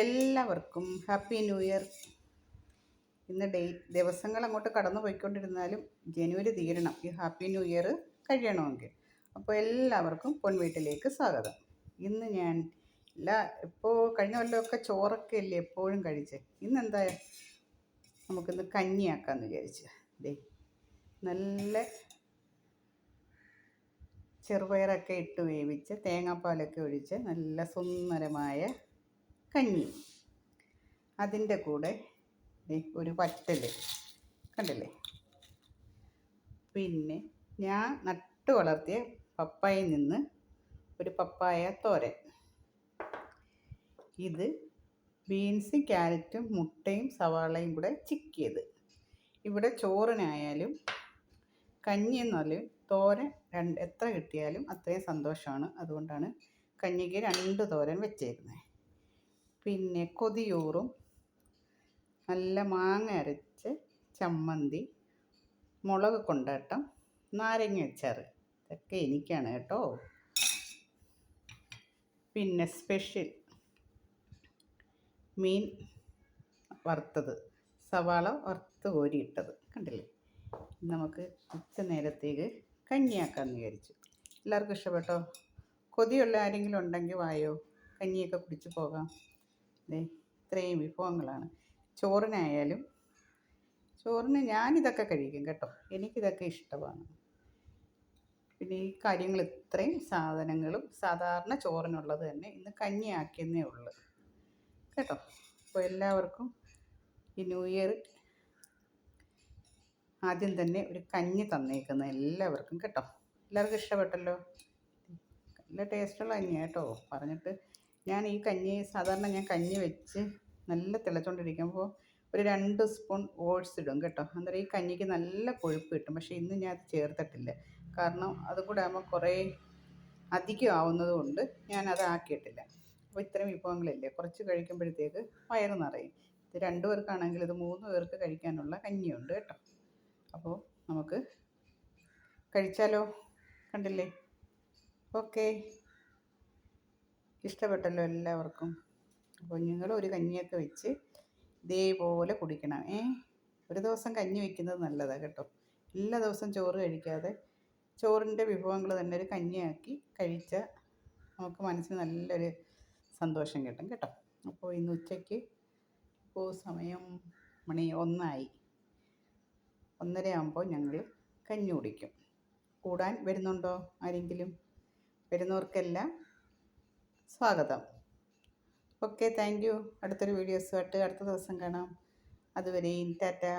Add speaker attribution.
Speaker 1: എല്ലാവർക്കും happy new year. ഇന്ന് ദിവസങ്ങൾ അങ്ങോട്ട് കടന്നു പോയിക്കൊണ്ടിരുന്നാലും ജനുവരി തീരണം, ഈ ഹാപ്പി ന്യൂ ഇയർ കഴിയണമെങ്കിൽ. അപ്പോൾ എല്ലാവർക്കും പൊൻവീട്ടിലേക്ക് സ്വാഗതം. ഇന്ന് ഞാൻ ഇപ്പോൾ കഴിഞ്ഞ കൊല്ലമൊക്കെ ചോറൊക്കെ അല്ലേ എപ്പോഴും കഴിച്ച്, ഇന്നെന്താ നമുക്കിന്ന് കഞ്ഞിയാക്കാമെന്ന് വിചാരിച്ച്. നല്ല ചെറുപയറൊക്കെ ഇട്ട് വേവിച്ച് തേങ്ങാപ്പാലൊക്കെ ഒഴിച്ച് നല്ല സുന്ദരമായ കഞ്ഞി. അതിൻ്റെ കൂടെ ഒരു വറ്റൽ കണ്ടില്ലേ, പിന്നെ ഞാൻ നട്ടു വളർത്തിയ പപ്പായയിൽ നിന്ന് ഒരു പപ്പായ തോരൻ. ഇത് ബീൻസ്, ക്യാരറ്റും മുട്ടയും സവാളയും കൂടെ ചിക്കിയത്. ഇവിടെ ചോറിനായാലും കഞ്ഞി എന്നാലും തോരൻ എത്ര കിട്ടിയാലും അത്രയും സന്തോഷമാണ്. അതുകൊണ്ടാണ് കഞ്ഞിക്ക് 2 തോരൻ വെച്ചേക്കുന്നത്. പിന്നെ കൊതിയൂറും നല്ല മാങ്ങ അരച്ച് ചമ്മന്തി, മുളക് കൊണ്ടാട്ടം, നാരങ്ങ അച്ചാറ്, ഇതൊക്കെ എനിക്കാണ് കേട്ടോ. പിന്നെ സ്പെഷ്യൽ മീൻ വറുത്തത്, സവാള വറുത്ത് കോരിയിട്ടത് കണ്ടില്ലേ. നമുക്ക് ഉച്ച നേരത്തേക്ക് കഞ്ഞിയാക്കാമെന്ന് വിചാരിച്ചു. എല്ലാവർക്കും ഇഷ്ടപ്പെട്ടോ? കൊതിയുള്ള ആരെങ്കിലും ഉണ്ടെങ്കിൽ വായോ, കഞ്ഞിയൊക്കെ കുടിച്ച് പോകാം. ഇത്രയും വിഭവങ്ങളാണ്. ചോറിന് ഞാനിതൊക്കെ കഴിക്കും കേട്ടോ, എനിക്കിതൊക്കെ ഇഷ്ടമാണ്. പിന്നെ ഈ കാര്യങ്ങൾ ഇത്രയും സാധനങ്ങളും സാധാരണ ചോറിനുള്ളത് തന്നെ ഇന്ന് കഞ്ഞിയാക്കിയെന്നേ ഉള്ളൂ കേട്ടോ. അപ്പോൾ എല്ലാവർക്കും ഈ ന്യൂ ഇയർ ആദ്യം തന്നെ ഒരു കഞ്ഞി തന്നേക്കുന്നത് എല്ലാവർക്കും കേട്ടോ. എല്ലാവർക്കും ഇഷ്ടപ്പെട്ടല്ലോ? നല്ല ടേസ്റ്റുള്ള കഞ്ഞിയാണ് കേട്ടോ. പറഞ്ഞിട്ട് ഞാൻ ഈ കഞ്ഞി സാധാരണ ഞാൻ കഞ്ഞി വെച്ച് നല്ല തിളച്ചുകൊണ്ടിരിക്കുമ്പോൾ ഒരു 2 സ്പൂൺ ഓട്സ് ഇടും കേട്ടോ. അന്നേരം ഈ കഞ്ഞിക്ക് നല്ല കൊഴുപ്പ് കിട്ടും. പക്ഷേ ഇന്ന് ഞാൻ അത് ചേർത്തിട്ടില്ല, കാരണം അതും കൂടെ ആകുമ്പോൾ കുറേ അധികം ആവുന്നത് കൊണ്ട് ഞാനത് ആക്കിയിട്ടില്ല. അപ്പോൾ ഇത്രയും വിഭവങ്ങളില്ലേ, കുറച്ച് കഴിക്കുമ്പോഴത്തേക്ക് വയറ് നിറയും. ഇത് 2 പേർക്കാണെങ്കിൽ ഇത് 3 പേർക്ക് കഴിക്കാനുള്ള കഞ്ഞിയുണ്ട് കേട്ടോ. അപ്പോൾ നമുക്ക് കഴിച്ചാലോ? കണ്ടില്ലേ? ഓക്കെ, ഇഷ്ടപ്പെട്ടല്ലോ എല്ലാവർക്കും? അപ്പോൾ നിങ്ങളൊരു കഞ്ഞിയൊക്കെ വെച്ച് ഇതേപോലെ കുടിക്കണം. ഒരു ദിവസം കഞ്ഞി വയ്ക്കുന്നത് നല്ലതാണ് കേട്ടോ. എല്ലാ ദിവസവും ചോറ് കഴിക്കാതെ ചോറിൻ്റെ വിഭവങ്ങൾ തന്നെ ഒരു കഞ്ഞിയാക്കി കഴിച്ചാൽ നമുക്ക് മനസ്സിന് നല്ലൊരു സന്തോഷം കിട്ടും കേട്ടോ. അപ്പോൾ ഇന്ന് ഉച്ചയ്ക്ക് ഇപ്പോൾ സമയം 1 1:30 ആകുമ്പോൾ ഞങ്ങൾ കഞ്ഞി കുടിക്കും. കൂടാൻ വരുന്നുണ്ടോ ആരെങ്കിലും? വരുന്നവർക്കെല്ലാം സ്വാഗതം. Okay, thank you. അടുത്തൊരു വീഡിയോസുമായിട്ട് അടുത്ത ദിവസം കാണാം. അതുവരെയും ടാറ്റാ.